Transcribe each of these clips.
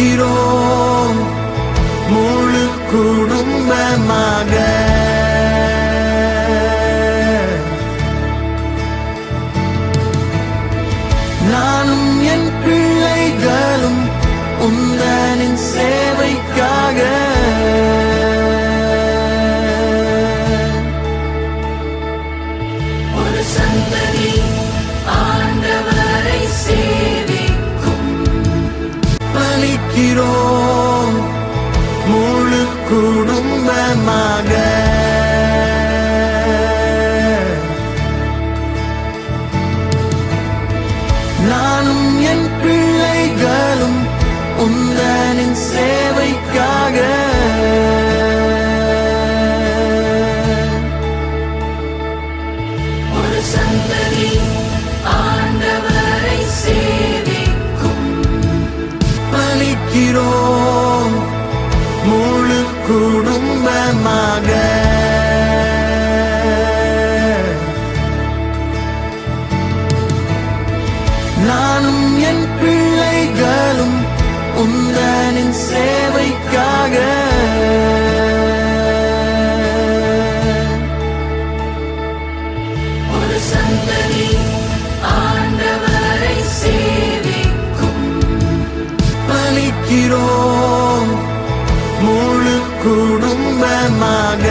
பலிக்கிறோம் முழு குடும்பமாக. நானும் என் பிள்ளைகளும் உந்தனின் சேவைக்காக. ஒரு சந்ததி ஆண்டவரை சேவிக்கும். பலிக்கிறோம் முழு குடும்பமாக. நானும் என் பிள்ளைகளும் உந்தனின் சேவைக்காக. ஒரு சந்ததி ஆண்டவரை சேவிக்கும். பலிக்கிறோம் முழு குடும்பமாக. நானும் என் பிள்ளைகளும் உந்தனின் சேவைக்காக. ஒரு சந்ததி ஆண்டவரை சேவிக்கும். பலிக்கிறோம் முழு குடும்பமாக.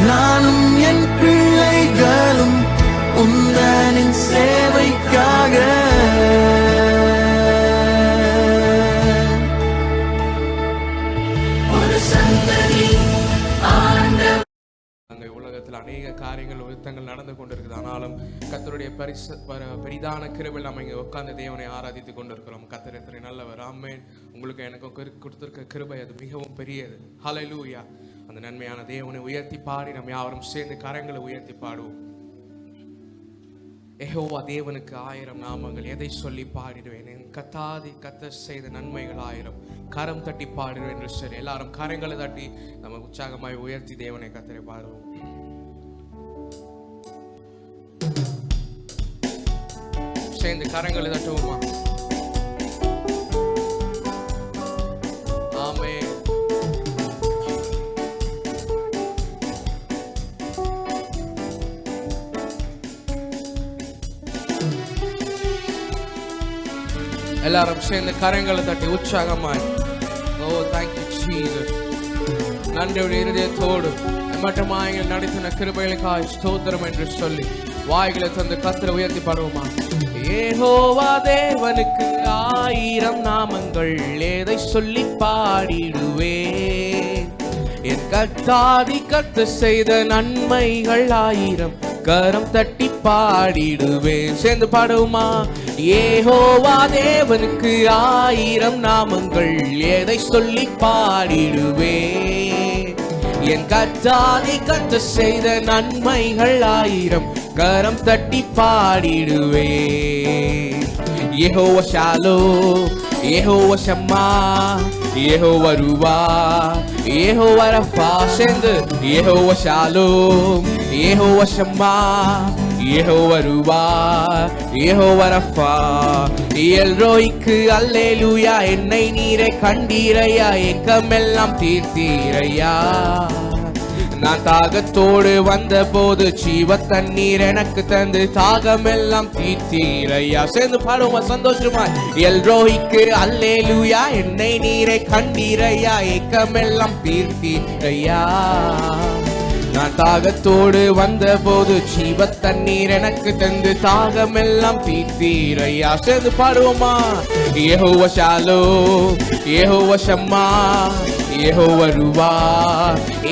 நானும் என் பிள்ளைகளும் உந்தனின் சேவைக்காக. ஒரு சந்ததி ஆண்டவர். அங்கே உலகத்தில் அநேக காரியங்கள் யுத்தங்கள் நடந்து கொண்டிருக்குது. ஆனாலும் கர்த்தருடைய பெரிதான கிருபையில் நம்ம இங்கே உட்கார்ந்து தேவனை ஆராதித்து கொண்டிருக்கிறோம். கர்த்தர் எத்தனை நல்லவர். ஆமென். உங்களுக்கு எனக்கும் கொடுத்திருக்க கிருபை அது மிகவும் பெரியது. ஹல்லேலூயா. அந்த நன்மையான தேவனை உயர்த்தி பாடி நம்ம யாவரும் சேர்ந்து கரங்களை உயர்த்தி பாடுவோம். யெகோவா தேவனுக்கு 1000 நாமங்கள், எதை சொல்லி பாடிடுவேன். என் கர்த்தர் செய்த நன்மைகள் 1000, கரம் தட்டி பாடுவேன் என்று சொல்லி எல்லாரும் கரங்களை தட்டி நம்ம உற்சாகமாய் உயர்த்தி தேவனை கர்த்தரை பாடுவோம். சேர்ந்து கரங்களை தட்டுவோமா? ஆமென். எல்லாரும் சேர்ந்து கரங்களை தட்டி உற்சாகமாய் ஓ தேங்க்யூ ஜீசஸ். நன்றியுடைய இருதயத்தோடு மட்டுமாய் நடத்தின கிருபைகளுக்காய் ஸ்தோத்திரம் என்று சொல்லி வாய்களை தந்து கர்த்தரை உயர்த்தி பாடுவோமா? யெகோவா தேவனுக்கு 1000 நாமங்கள், எதை சொல்லி பாடிடுவேன். என் கர்த்தர் செய்த நன்மைகள் 1000, கரம் தட்டி பாடிடுவேன். சேர்ந்து பாடுவோமா? யெகோவா தேவனுக்கு 1000 நாமங்கள், எதை சொல்லி பாடிடுவேன். என் கர்த்தர் செய்த நன்மைகள் 1000, கரம் தட்டி பாடிடுவேன். Jehovah Shalom, Jehovah Shammah, Jehovah ரூவா, யெகோவா ரஃபா. சேர்ந்து Jehovah Shalom, Jehovah Shammah, Jehovah ரூவா, யெகோவா ரஃபா. எல்ரோய்க்கு அல்லேலூயா. என்னை நீரை கண்டீரையா, ஏக்கமெல்லாம் தீர்த்தீரையா. நான் தாகத்தோடு வந்த போது ஜீவ தண்ணீர் எனக்கு தந்து தாகமெல்லாம் தீர்த்தீரையா. சேர்ந்து பாடுமா சந்தோஷமா? எல்ரோய்க்கு அல்லேலூயா. என்னை நீரை கண்டீரையா, ஏக்கமெல்லாம் தீர்த்தீரையா. நான் தாகத்தோடு வந்த போது ஜீவ தண்ணீர் எனக்கு தந்து தாகமெல்லாம் தீர்த்தீரையா. சேர்ந்து பாடுவோமா? Jehovah Shalom, Jehovah Shammah, Jehovah ரூவா,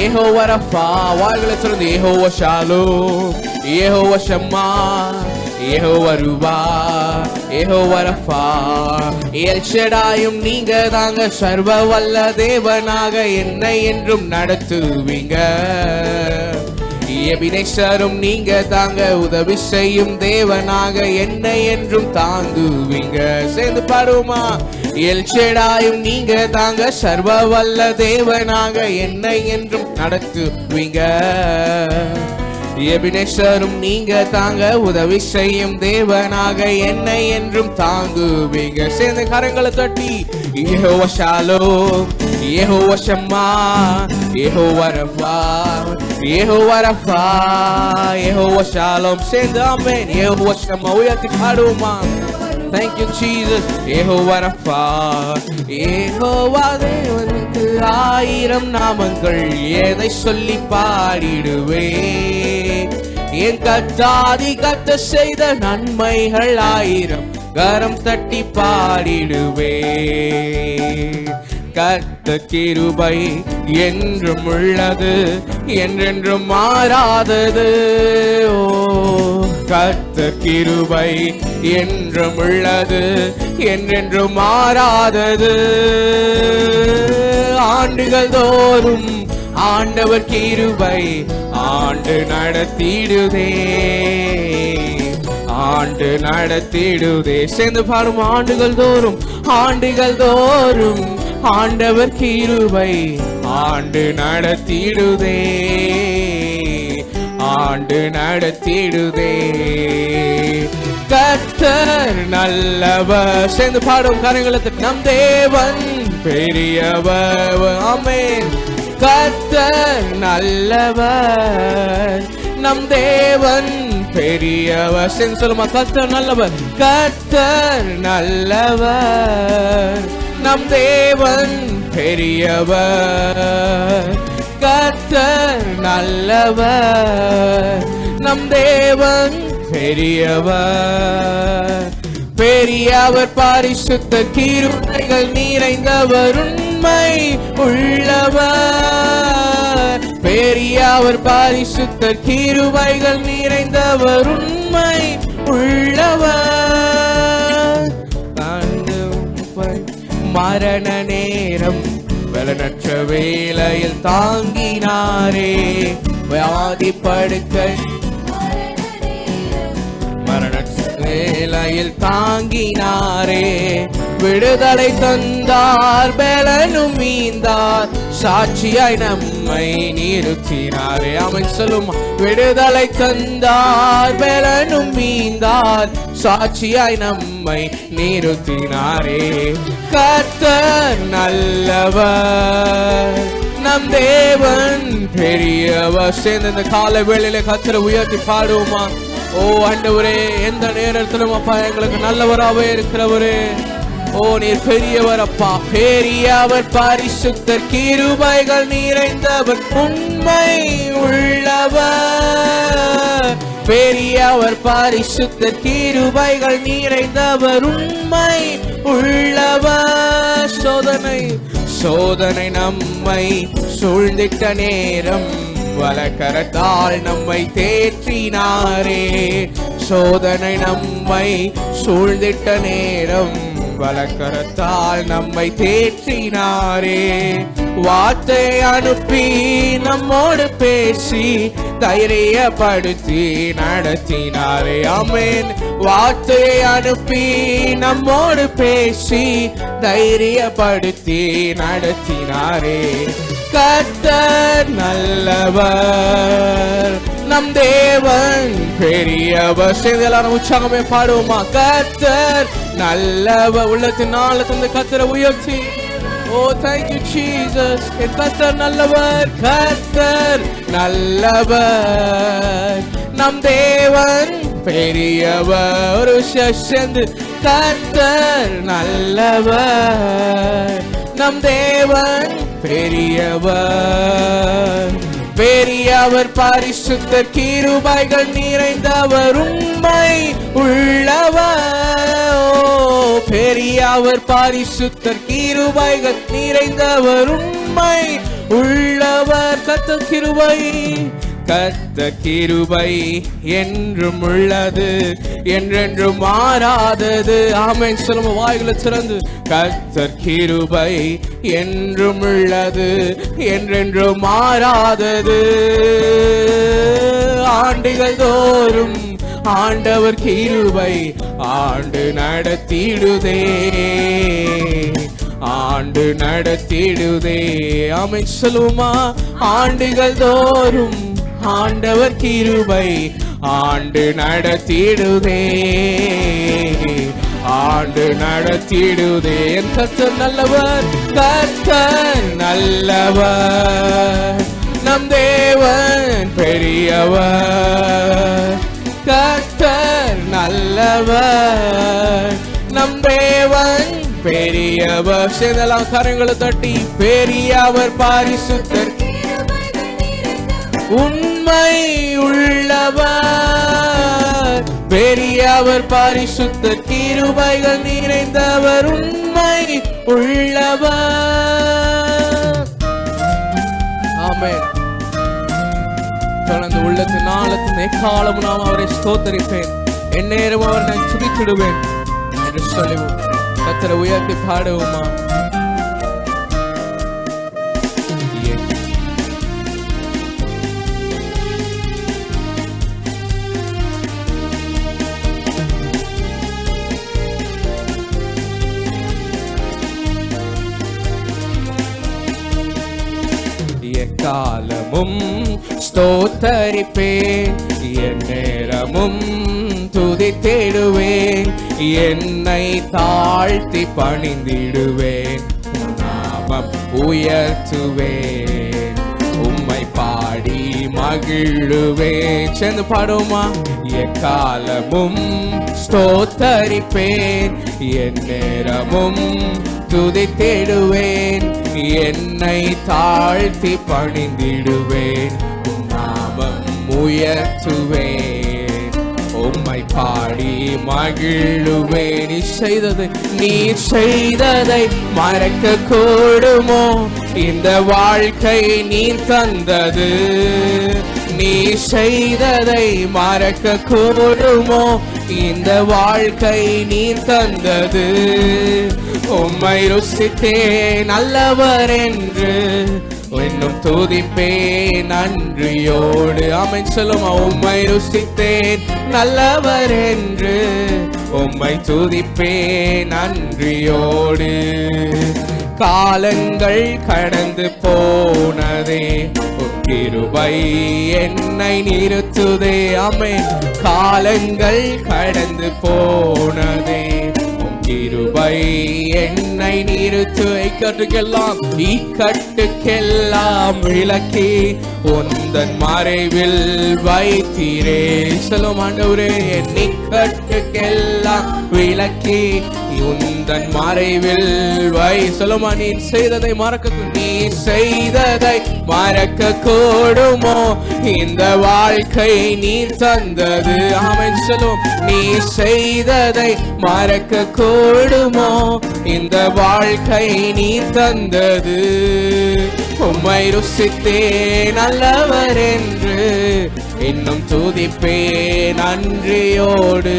யெகோவா ரஃபா. வாய்களை திறந்து Jehovah Shalom, Jehovah Shammah, Jehovah ரூவா, யெகோவா ரஃபா. எல் ஷடாயும் நீங்க தாங்க, சர்வ வல்ல தேவனாக என்னை என்றும் நடத்துவீங்க. எபினேசரும் நீங்க தாங்க, உதவி செய்யும் தேவனாக என்னை என்றும் தாங்குவீங்க. சேர்ந்து பாடுவோமா? எல் ஷடாயும் நீங்க தாங்க, சர்வ வல்ல தேவனாக என்னை என்றும் நடத்துவீங்க. எபினேசரும் நீங்க தாங்க, உதவி செய்யும் தேவனாக என்னை என்றும் தாங்குவீங்க. சேர்ந்து கரங்களை தட்டி Jehovah Shalom, Jehovah Shammah, Jehovah Rapha, Jehovah Rapha, Jehovah Shalom. சேர்ந்து ஆமென். யெகோவா ஷம்மா உயர்த்தி பாடுவோமா? Thank you Jesus. Jehovah Rapha, Jehovah தேவனுக்கு 1000 நாமங்கள், எதை சொல்லி பாடிடுவே. என் கத்தாதி கத்த செய்த நன்மைகள் 1000, கரம் தட்டி பாடிடுவே. கர்த்த கிருபை என்றும் உள்ளது, என்றென்றும் மாறாதது. ஓ கர்த்த கிருபை என்றும் உள்ளது, என்றென்றும் மாறாதது. ஆண்டுகள் தோறும் ஆண்டவர் கிருபை ஆண்டு நடத்திடுதே, ஆண்டு நடத்திடுதே. சேர்ந்து பாடும். ஆண்டுகள் தோறும், ஆண்டுகள் தோறும் ஆண்டவர் கிருபை ஆண்டு நடத்திடுதே, ஆண்டு நடத்திடுதே. கர்த்தர் நல்லவர். சேர்ந்து பாடும் கரங்களுக்கு. நம் தேவன் பெரியவர். ஆமென். கர்த்தர் நல்லவர், நம் தேவன் பெரியவர். சேர்ந்து சொல்லுமா? கர்த்தர் நல்லவர், கர்த்தர் நல்லவர், நம் தேவன் பெரியவர். கர்த்தர் நல்லவர், நம் தேவன் பெரியவர். பெரியவர் பரிசுத்த கிருபைகள் நிறைந்தவர், உண்மை உள்ளவர். பெரியவர் பரிசுத்த கிருபைகள் நிறைந்தவர், உண்மை உள்ளவர். மரண நேரம் பலனற்ற வேளையில் தாங்கினாரே, வியாதி படுக்கை மரணற்ற வேளையில் தாங்கினாரே. விடுதலை தந்தார், பலனும் மீந்தார், சாட்சியாய் நம்மை நிறுத்தினாரே. அவன் சொல்லும். விடுதலை தந்தார், பலனும் மீந்தார், சாட்சியாய் நம்மை நிறுத்தினாரே. கர்த்தர் நல்லவர், நம் தேவன் பெரியவர். சேர்ந்து இந்த காலை வேளையில கர்த்தரை உயர்த்தி பாடுவோமா? ஓ ஆண்டவரே, எந்த நேரத்திலும் அப்பா எங்களுக்கு நல்லவராகவே இருக்கிறவரே. ஓ நீர் பெரியவர் அப்பா, பெரியவர் பரிசுத்தர் கிருபைகள் நிறைந்தவர், உண்மை உள்ளவர். பெரியவர் பரிசுத்தர் கிருபைகள் நிறைந்தவர், உண்மை உள்ளவர். சோதனை நம்மை சூழ்ந்திட்ட நேரம் வலக்கரத்தால் நம்மை தேற்றினாரே. சோதனை நம்மை சூழ்ந்திட்ட நேரம் வலக்கரத்தால் நம்மை தேற்றினாரே. வார்த்தை அனுப்பி நம்மோடு பேசி தைரியப்படுத்தி நடத்தினாரே. ஆமென். வார்த்தை அனுப்பி நம்மோடு பேசி தைரியப்படுத்தி நடத்தினாரே. கர்த்தர் நல்லவர், நம் தேவன் பெரியவர். சேர்ந்து எல்லாரும் உற்சாகமே பாடுவோமா? கர்த்தர் நல்லவர். உள்ளத்தின் ஆழத்திலிருந்து கர்த்தரை உயர்த்தி. ஓ thank you Jesus. என் கர்த்தர் நல்லவர், கர்த்தர் நல்லவர், நம் தேவன் பெரியவர். ஒரு சேர்ந்து. கர்த்தர் நல்லவர், நம் தேவன் பெரியவர். பெரியவர் பரிசுத்தர் கிருபைகள் நிறைந்தவர், உண்மை உள்ளவர். பெரியவர் பரிசுத்தர் கிருபைகள் நிறைந்தவர், உண்மை உள்ளவர். கர்த்தர் கிருபை, கர்த்தர் கிருபை என்றும் உள்ளது, என்றென்றும் மாறாதது. ஆமென். சொல்லுங்க வாய்களை திறந்து. கர்த்தர் கிருபை என்றும் உள்ளது, என்றென்றும் மாறாதது. ஆண்டுகள் தோறும் ஆண்டவர் கிருபை ஆண்டு நடத்திடுதே, ஆண்டு நடத்திடுதே. ஆமென். சொல்லுமா? ஆண்டுகள் தோறும் ஆண்டவர் கிருபை ஆண்டு நடத்திடுதே, ஆண்டு நடத்திடுதே. என் கர்த்தர் நல்லவர், கர்த்தர் நல்லவர், நம் தேவன் பெரியவர். கர்த்தர் நல்லவர், நம் தேவன் பெரியவர். சேர்ந்தெல்லாம் கரங்களை தட்டி, பெரியவர் பரிசுத்தர், உண்மை உள்ளவர். பெரியவர் பரிசுத்தர், கிருபைகள் நிறைந்தவர், உண்மை உள்ளவர். ஆமென். தொடர்ந்து உள்ளத்தின் ஆழத்தின் எக்காலமும் நாம் அவரை ஸ்தோத்தரிப்பேன், எந்நேரமும் அவரை நான் துதித்திடுவேன் என்று சொல்லுவோம். கர்த்தரை உயர்த்தி பாடுவோமா? எக்காலமும் ஸ்தோத்தரிப்பேன், எந்நேரமும் துதித்திடுவேன், என்னை தாழ்த்தி பணிந்திடுவேன், நாமம் உயர்த்துவேன், உம்மை பாடி மகிழுவேன். சேர்ந்து பாடுமா? எக்காலமும் ஸ்தோத்தரிப்பேன், எந்நேரமும் துதித்திடுவேன், என்னை தாழ்த்தி பணிந்திடுவேன், நாமம் உயர்த்துவேன், உம்மை பாடி மகிழுவேன். நீ செய்ததை மறக்க கூடுமோ? இந்த வாழ்க்கை நீ தந்தது. நீ செய்ததை மறக்க கூடுமோ? இந்த வாழ்க்கை நீ தந்தது. உம்மை ருசித்தே நல்லவர் என்று இன்னும் துதிப்பேன் நன்றியோடு. ஆமென் சொல்லுமா? உம்மை ருசித்தேன் நல்லவர் என்று உம்மை துதிப்பேன் நன்றியோடு. காலங்கள் கடந்து போனதே, கிருபை என்னை நிறுத்துதே. ஆமென். காலங்கள் கடந்து போனதே, கிருபை என்னை நிறுத்து. இக்கட்டுக்கெல்லாம் விலக்கி உந்தன் மறைவில் வைத்தீரே. சொல்லும் ஆண்டவரே, என் இக்கட்டுக்கெல்லாம் விலக்கி உந்தன் மறைவில் வை. சொல்லுமா? நீ செய்ததை மறக்க, நீ செய்ததை மறக்க கூடுமோ? இந்த வாழ்க்கை நீ தந்தது. ஆமென் சொல்லும். நீ செய்ததை மறக்க கூடுமோ? இந்த வாழ்க்கை நீ தந்தது. உம்மை ருசித்தே நல்லவர் என்று இன்னும் துதிப்பே நன்றியோடு.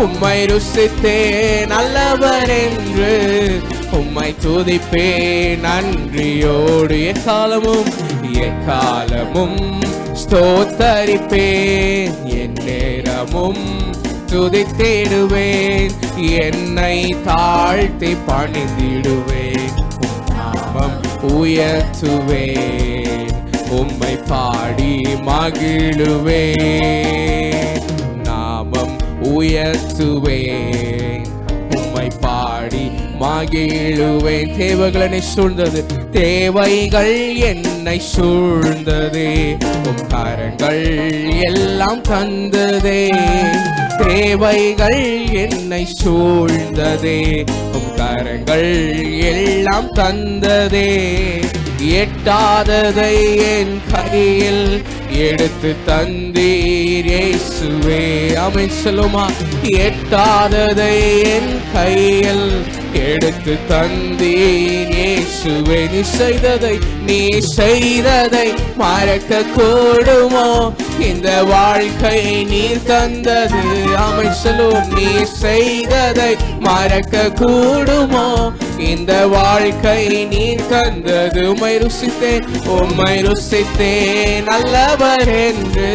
உம்மை ருசித்தே நல்லவர் என்று உம்மை துதிப்பே நன்றியோடு. எக்காலமும் ஸ்தோத்தரிப்பேன், எந்நேரமும் துதித்திடுவேன், என்னை தாழ்த்தி பணிந்திடுவேன், நாமம் உயர்த்துவேன், உம்மை பாடி மகிழுவேன், நாமம் உயர்த்துவேன், உம்மை பாடி மகிழுவேன். தேவைகள் என்னை சூழ்ந்தது, தேவைகள் என்னை சூழ்ந்ததே, உம் கரங்கள் எல்லாம் தந்ததே. தேவைகள் என்னை சூழ்ந்ததே, உம் கரங்கள் எல்லாம் தந்ததே. எட்டாததை என் கையில் எடுத்து தந்தீர் இயேசுவே. ஆமென் சொல்லுமா? எட்டாததை என் கையில் எடுத்து தந்தீர் இயேசுவே. நீ செய்ததை மறக்க கூடுமோ? இந்த வாழ்க்கை நீர் தந்தது. ஆமென் சொல்லுவோம். நீ செய்ததை மறக்க கூடுமோ? இந்த வாழ்க்கை நீர் தந்தது. உம்மை ருசித்தேன் நல்லவர் என்று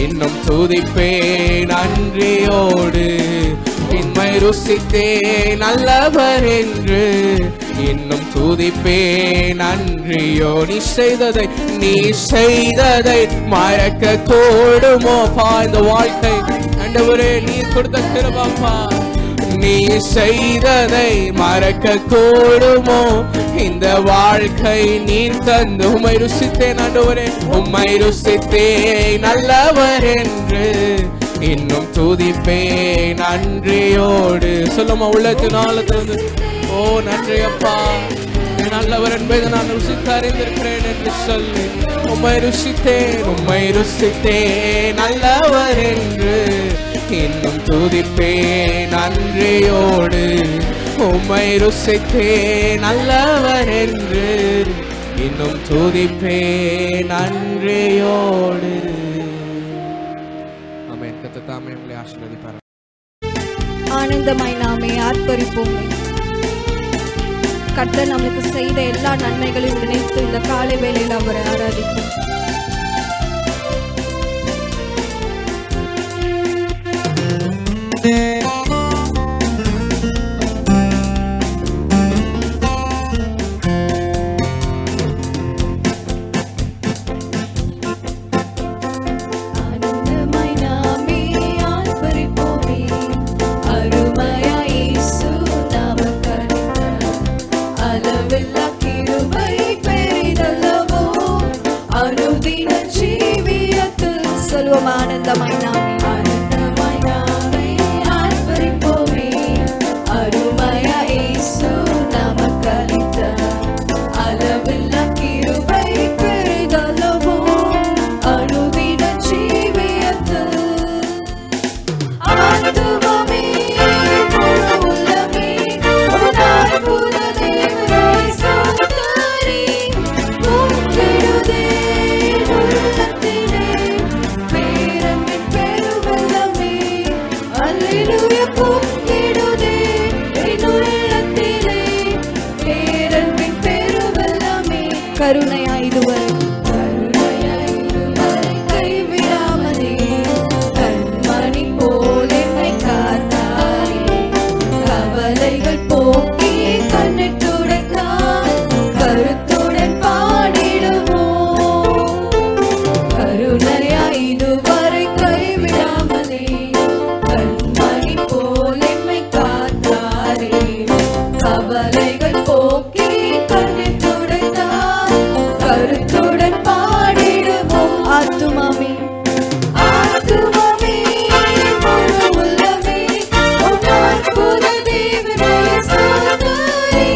இன்னும் துதிப்பேன் நன்றியோடு. உம்மை ருசித்தேன் நல்லவர் என்று இன்னும் துதிப்பேன் நன்றியோ. நீ செய்ததை மறக்க கூடுமோ பா. இந்த வாழ்க்கை ஆண்டவரே நீ கொடுத்த கிருபைப்பா. நீ செய்ததை மறக்க கூடுமோ. இந்த வாழ்க்கை நீ தந்து உம்மை ருசித்தேன் ஆண்டவரே. உம்மை ருசித்தேன் நல்லவர் என்று இன்னும் துதிப்பேன் நன்றியோடு. சொல்லுமா உள்ளத்தினால தந்து. ஓ நன்றி அப்பா, நல்லவர் என்பதை நான் ருசித்து அறிந்திருக்கிறேன் என்று சொல்லி உம்மை ருசித்தேன் நல்லவர் என்று இன்னும் துதிப்பேன் நன்றியோடு. உம்மை ருசித்தேன் நல்லவர் என்று இன்னும் துதிப்பேன் நன்றியோடு. ஆமென். கர்த்தர் தாமே உங்களை ஆசீர்வதிப்பார். ஆனந்தமாய் நாமே ஆர்ப்பரிப்போமே. கர்த்தர் நமக்கு செய்த எல்லா நன்மைகளையும் நினைத்து இந்த காலை வேளையில் அவரை ஆராதிப்போம். ஆனந்தமாய் நாமே ஆர்ப்பரிப்போமே. அருமையா இயேசு நமக்களித்த அளவில்லா கிருபை பெரிதல்லவோ அனுதின ஜீவியத்தில். ஆத்துமமே முழு உள்ளமே உன் அற்புத தேவனை ஸ்தோத்திரி. பொங்கிடுதே உள்ளத்திலே பேரன்பின் பெருவெள்ளமே. அல்லேலூயா பொங்கிடுதே என் உள்ளத்திலே பேரன்பின் பெருவெள்ளமே. கருணையாய் இதுவரை கைவிடாமலே கண்மணி போல் என்னை காத்தாயே. கவலைகள் போக்கி கண்ணீர் துடைத்தாய். கருத்துடன் பாடிடுவோம். கருணையாய் இதுவரை கைவிடாமலே கண்மணி போல் என்னை காத்தாரே. கவலைகள் போக்கி கண்ணீர் துடைத்தாய். கருத்துடன் பாடிடுவோம். ஆத்துமாமே முழு உள்ளமே உன் அற்புத தேவனை ஸ்தோத்திரி.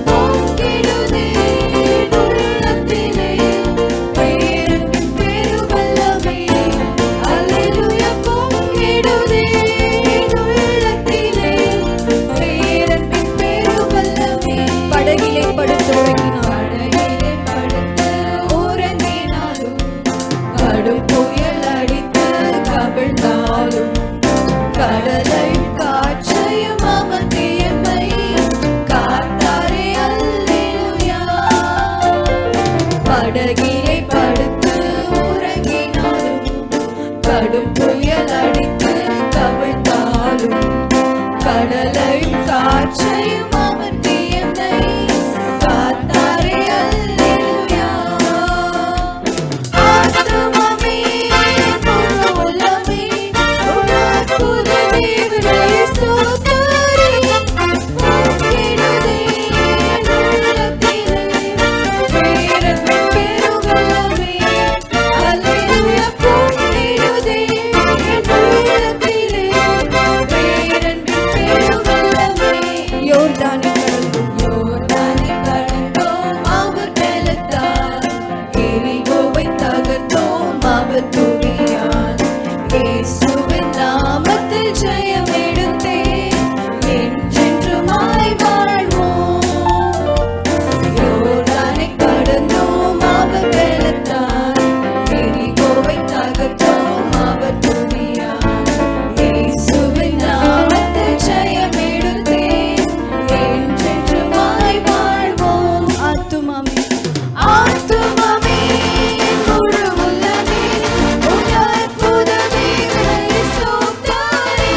பொங்கிடுதே உள்ளத்திலே பேரன்பின் பெருவெள்ளமே. அல்லேலூயா பொங்கிடுதே உள்ளத்திலே பேரன்பின் பெருவெள்ளமே. படகிலே படுத்து உறங்கினாலும் கடும் புயல் அடித்து கவிழ்ந்தாலும் கடலையும் காற்றையும் அமர்த்தி எம்மை காத்தாரே. அல்லேலூயா. படகிலே படுத்து உறங்கினாலும் கடும் புயல் அடித்து கவிழ்ந்தாலும் கடலையும் காற்றையும் அமர்த்தி எம்மை காத்தாரே. அல்லேலூயா. ஆத்துமமே முழு உள்ளமே உன் அற்புத தேவனை ஸ்தோத்திரி. பொங்கிடுதே உள்ளத்திலே பேரன்பின் பெருவெள்ளமே. அல்லேலூயா பொங்கிடுதே உள்ளத்திலே பேரன்பின் பெருவெள்ளமே. யோர்தானை கடந்தோம் அவர் பலத்தால். எரிகோவை தகர்த்தோம் அவர் துதியால். இயேசுவின் நாமத்தில் ஜெயம் எடுத்தேன் என்றென்றுமாய் வாழ்வோம். யோர்தானை கடந்தோம் அவர் பலத்தால். எரிகோவை தகர்த்தோம் அவர் துதியால். இயேசுவின் நாமத்தில் ஜெயம் எடுத்தேன் என்றென்றுமாய் வாழ்வோம். ஆத்துமாமே முழு உள்ளமே உன் அற்புத தேவனை ஸ்தோத்திரி.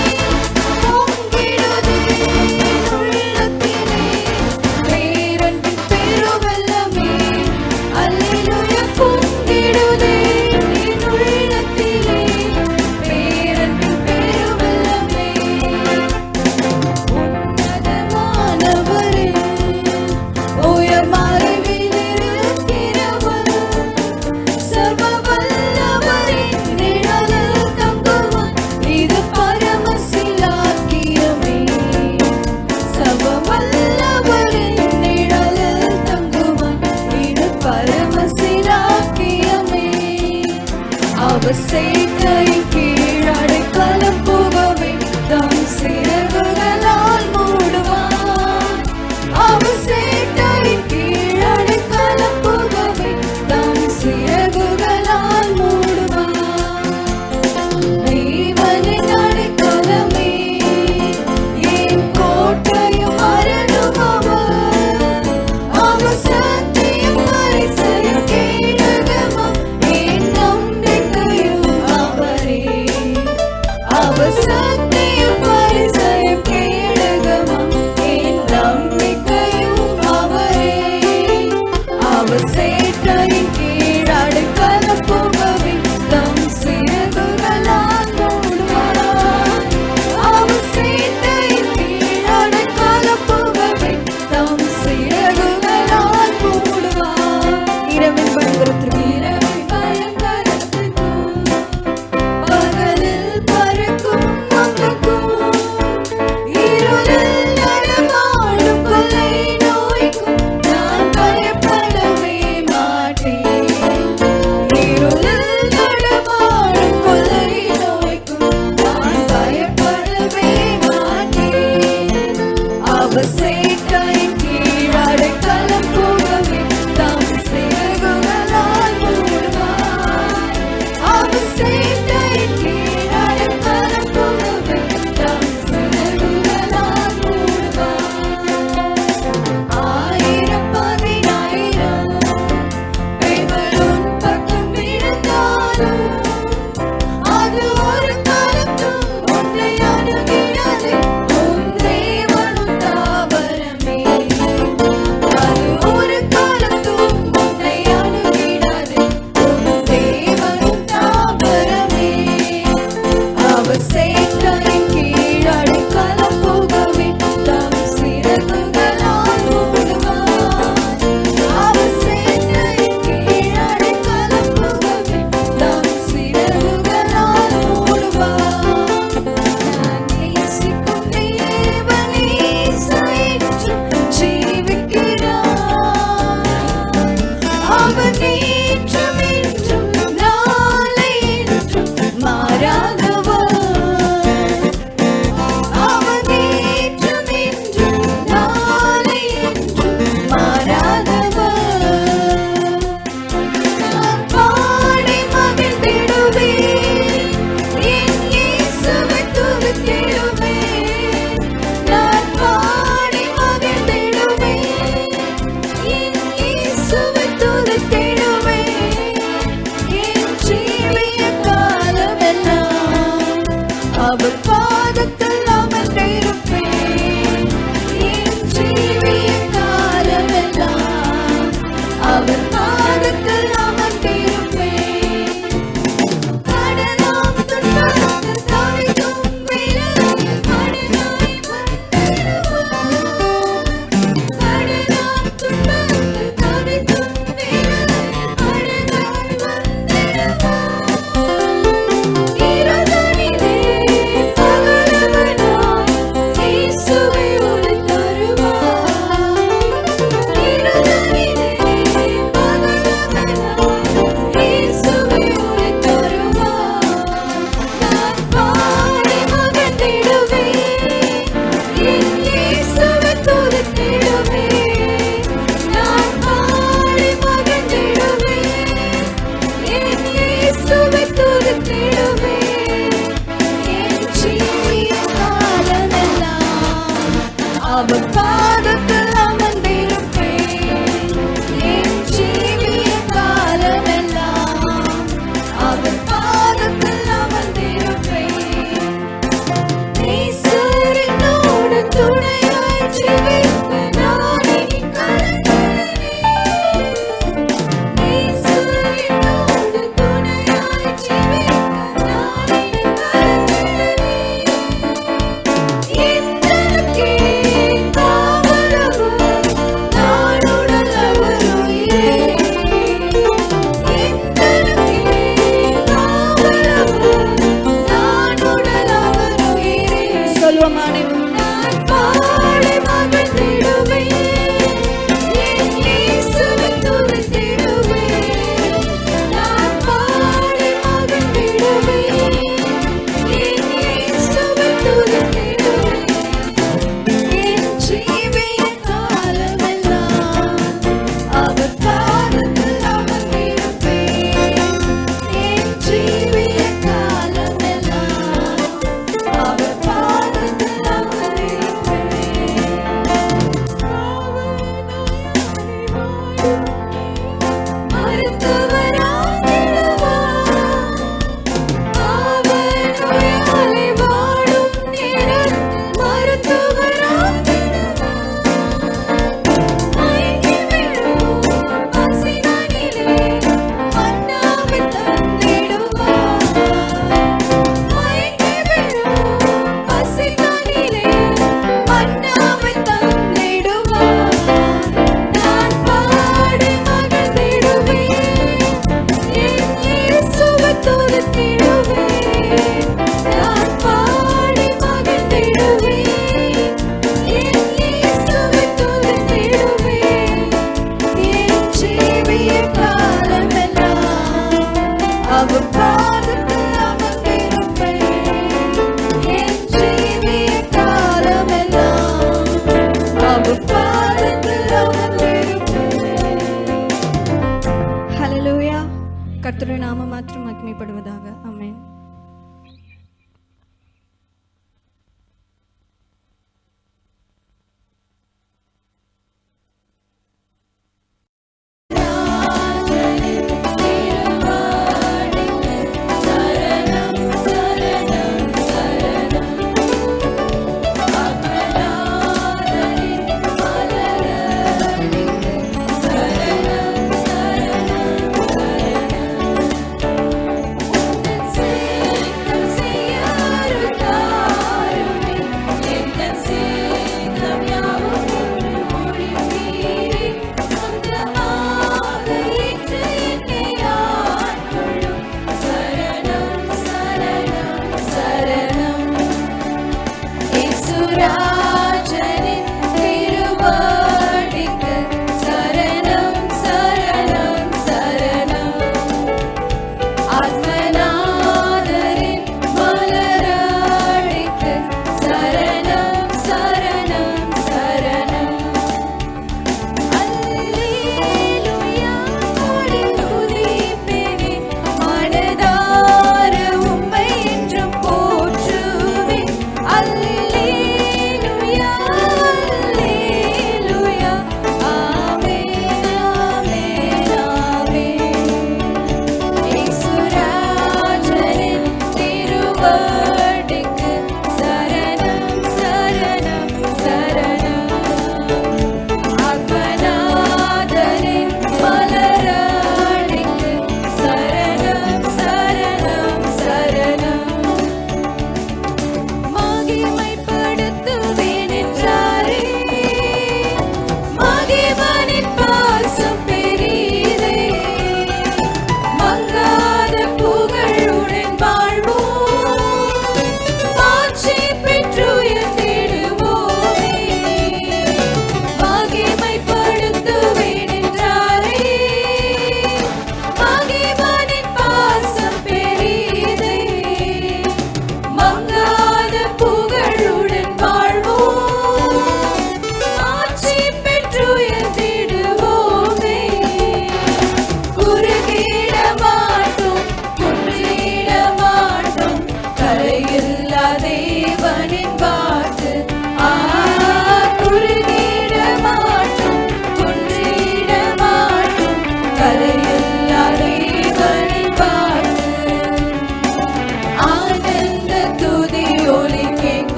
சேட்டையின் கீழ் அடைக்கலம் புகவே தம் சிறகுகளால் மூடுவார். அவர் சேட்டையின் கீழ் அடைக்கலம் புகவே தம் சிறகுகளால் மூடுவார். தேவனின் அடைக்கலமே என் கோட்டையும் அரணும் அவர். அவர் சத்தியம் பரிசயம் கேடகமும் என் நம்பிக்கையும் அவரே.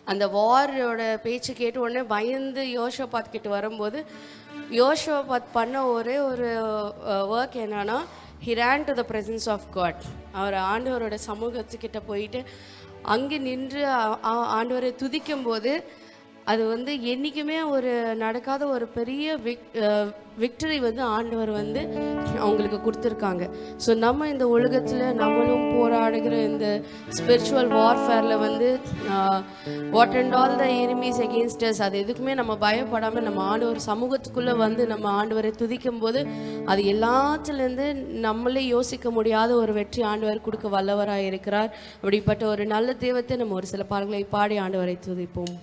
அந்த வாரோட பேச்சு கேட்ட உடனே பயந்து யோஷபாத் கிட்ட வரும்போது யோஷபாத் பண்ண ஒரே ஒரு ஒர்க் என்னன்னா, he ran to the presence of God. அவர் ஆண்டவரோட சமூகத்துக்கிட்ட போயிட்டு அங்கே நின்று ஆண்டவரை துதிக்கும் போது அது வந்து என்றைக்குமே ஒரு நடக்காத ஒரு பெரிய விக்டரி வந்து ஆண்டவர் வந்து அவங்களுக்கு கொடுத்துருக்காங்க. ஸோ நம்ம இந்த உலகத்தில் நம்மளும் போராடுகிற இந்த ஸ்பிரிச்சுவல் வார்ஃபேரில் வந்து what and all the enemies against us, அது எதுக்குமே நம்ம பயப்படாமல் நம்ம ஆண்டவர் சமூகத்துக்குள்ளே வந்து நம்ம ஆண்டவரை துதிக்கும் போது அது எல்லாத்துலேருந்து நம்மளே யோசிக்க முடியாத ஒரு வெற்றி ஆண்டவர் கொடுக்க வல்லவராக இருக்கிறார். அப்படிப்பட்ட ஒரு நல்ல தெய்வத்தை நம்ம ஒரு சில பாடல்களை பாடி ஆண்டவரை துதிப்போம்.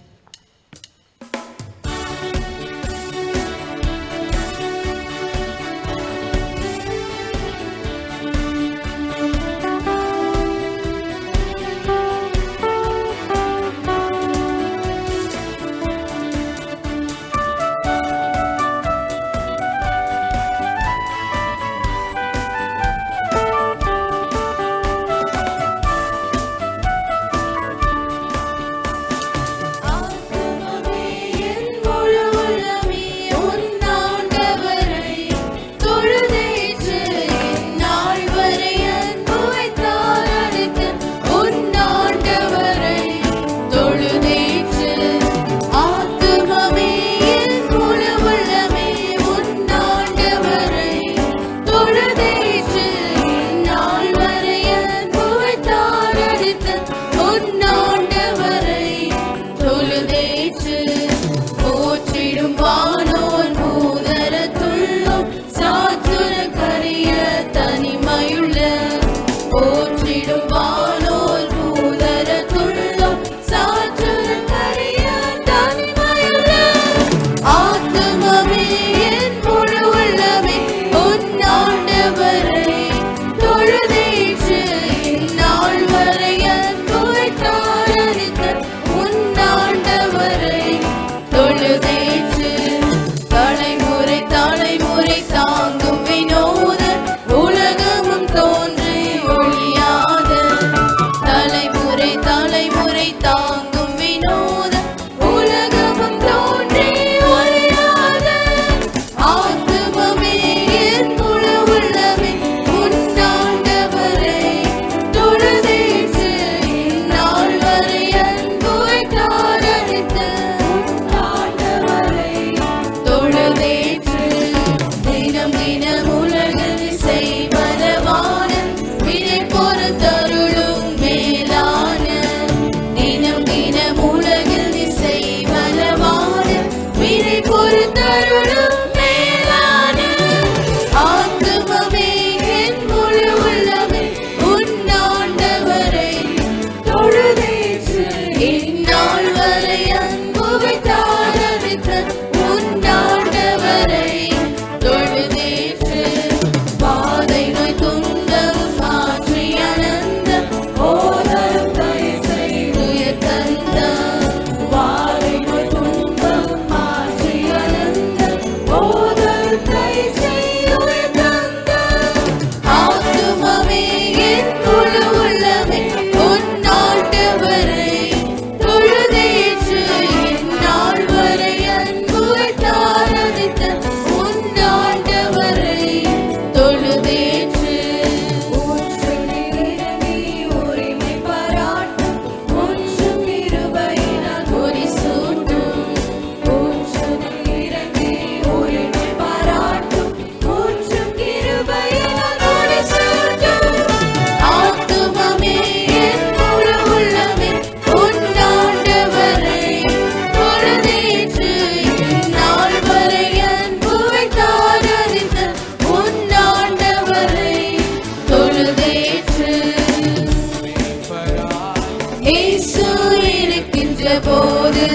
போது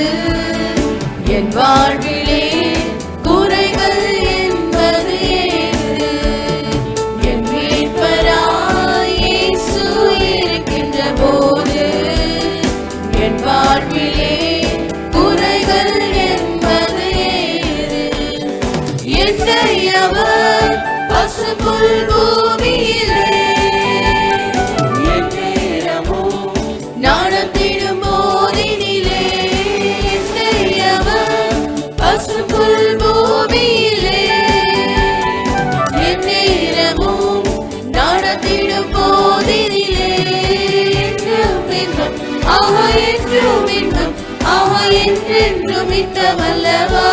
என் வாழ்விலே குறைகள் என்பது ஏது? என் மீட்பராய் இயேசு இருக்கின்ற போது என் வாழ்விலே குறைகள் என்பது ஏது? என்னை அவர் பசும்புல் பூமியிலே நடத்திடும் போதினிலே இன்பமல்லவா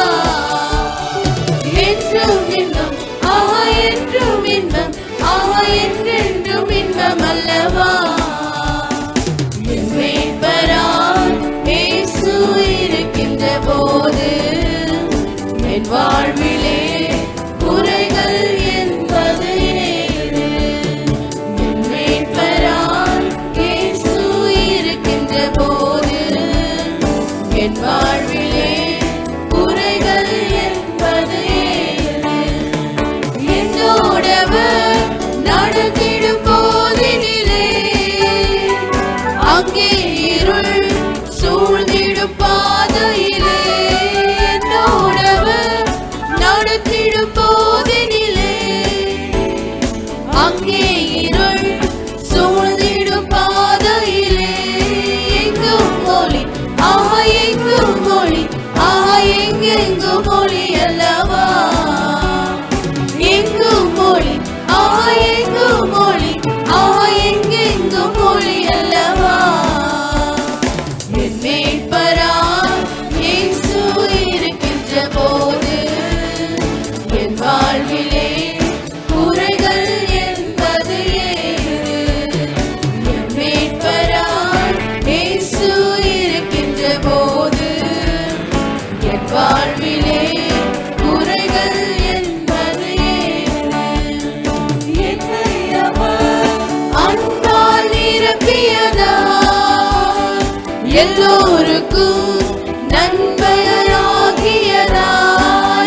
என்றும் இன்பம் ஆஹா என்றும் இன்பம் ஆஹா என்றென்றும் இன்பமல்லவா என் மீட்பராய் இயேசு இருக்கின்ற போது என் வாழ்விலே குறைகள் என்பது ஏது என் மீட்பராய் இயேசு இருக்கின்ற போது என் வாழ்விலே குறைகள் என்பது ஏது என்னோடவர் நடத்திடும் போதினிலே அங்கே இருள் சூழ்ந்திடும் பாதையிலே என்னோடவர் நடத்திடும் போதினிலே அங்கே இருள் சூழ்ந்திடும் பாதையிலே எங்கும் மொழி ஆஹா எங்கும் மொழி ஆஹா எங்கெங்கும் மொழி அல்லவா எங்கும் மொழி ஆஹா எங்கும் மொழி ஆஹா எங்கெங்கும் மொழி அல்லவா என் மீட்பராய் இயேசு இருக்கின்ற போது என் வாழ்விலே குறைகள் என்பது ஏது என் மீட்பராய் இயேசு இருக்கின்ற போது என் வாழ்விலே குறைகள் என்பது ஏது என்னை அவர் அன்பால் நிரப்பியதா எல்லோருக்கும் நன்மையாகியதா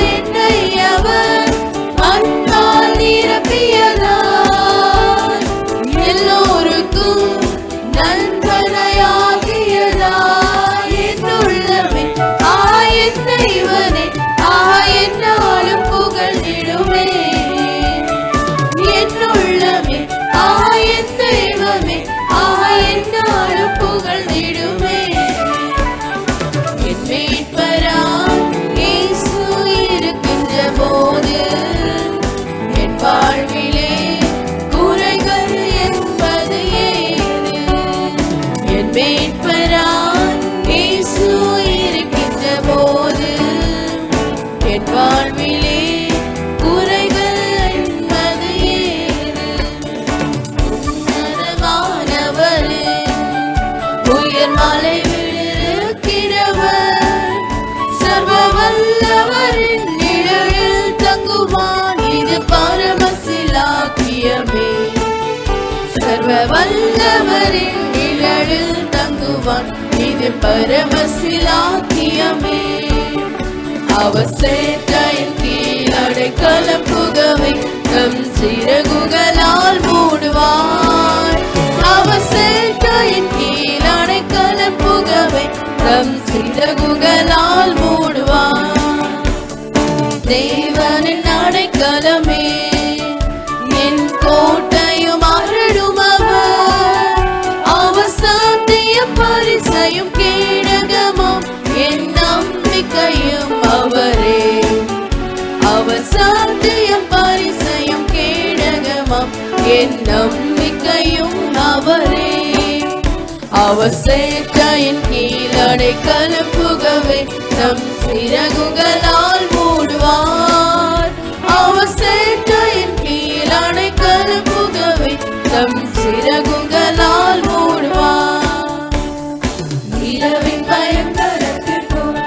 என்னை அவர் அன்பால் நிரப்பியதா எல்லோருக்கும் நன்மையாகியதா என்னுள்ளமே என் தெய்வனே என்னாலும் புகழ்ந்திடுமே என்னுள்ளமே என் தெய்வமே என்னாலும் புகழ்ந்திடுமே என் மீட்பராய் இயேசு இருக்கின்ற போது என் வாழ்விலே குறைகள் என்பது ஏது என் மீட்பராய் இயேசு இருக்கின்ற போது என் வாழ்விலே குறைகள் என்பது ஏது உன்னதமானவரே உயர் மலையில் இருக்கிறவர் சர்வ வல்லவரின் நிழலில் தங்குவான் இது பரமசிலாக்கியமே சர்வ வல்லவரின் நிழலில் தங்குவான் இது பரமசிலாக்கியமே அவர் சேட்டையின் கீழ் அடைக்கலம் புகவை தம் சிறகுகளால் மூடுவார் அவர் சேட்டையின் கீழ் அடைக்கலம் புகவை தம் சிறகுகளால் மூடுவார் தேவனின் அடைக்கலமே என் கோட்டையும் அருளும் அவர் சாத்திய பரிசையும் கேடகமும் என் நம்பிக்கையும் அவரே அவர் சாத்திய பரிசையும் கேடகமும் என் நம்பிக்கையும் அவரே அவர் சேட்டையின் கீழ் அடைக்கலம் புகவை தம் சிறகுகளால் மூடுவார் அவர் சேட்டையின் கீழ் அடைக்கலம் புகவை தம் சிறகுகளால் மூடுவார் இரவின் பயங்கரத்திற்கும்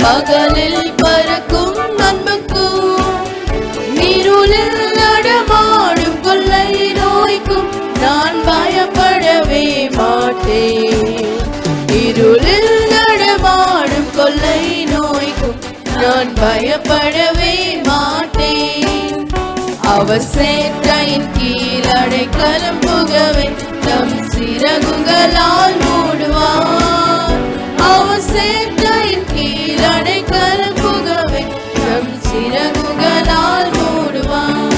பகலில் பறக்கும் நன்மைக்கும் இருளில் நடமாடும் கொள்ளை நோய்க்கும் நான் பயப்படவே மாட்டேன் இருளில் நடமாடும் கொள்ளை நோய்க்கும் நான் பயப்படவே மாட்டேன் அவர் சேட்டையின் கீழ் அடைக்கலம் புகவை தம் சிறகுகளால் மூடுவார் அவர் சேட்டையின் கீழ் அடைக்கலம் புகவை தம் சிறகுகளால் மூடுவார்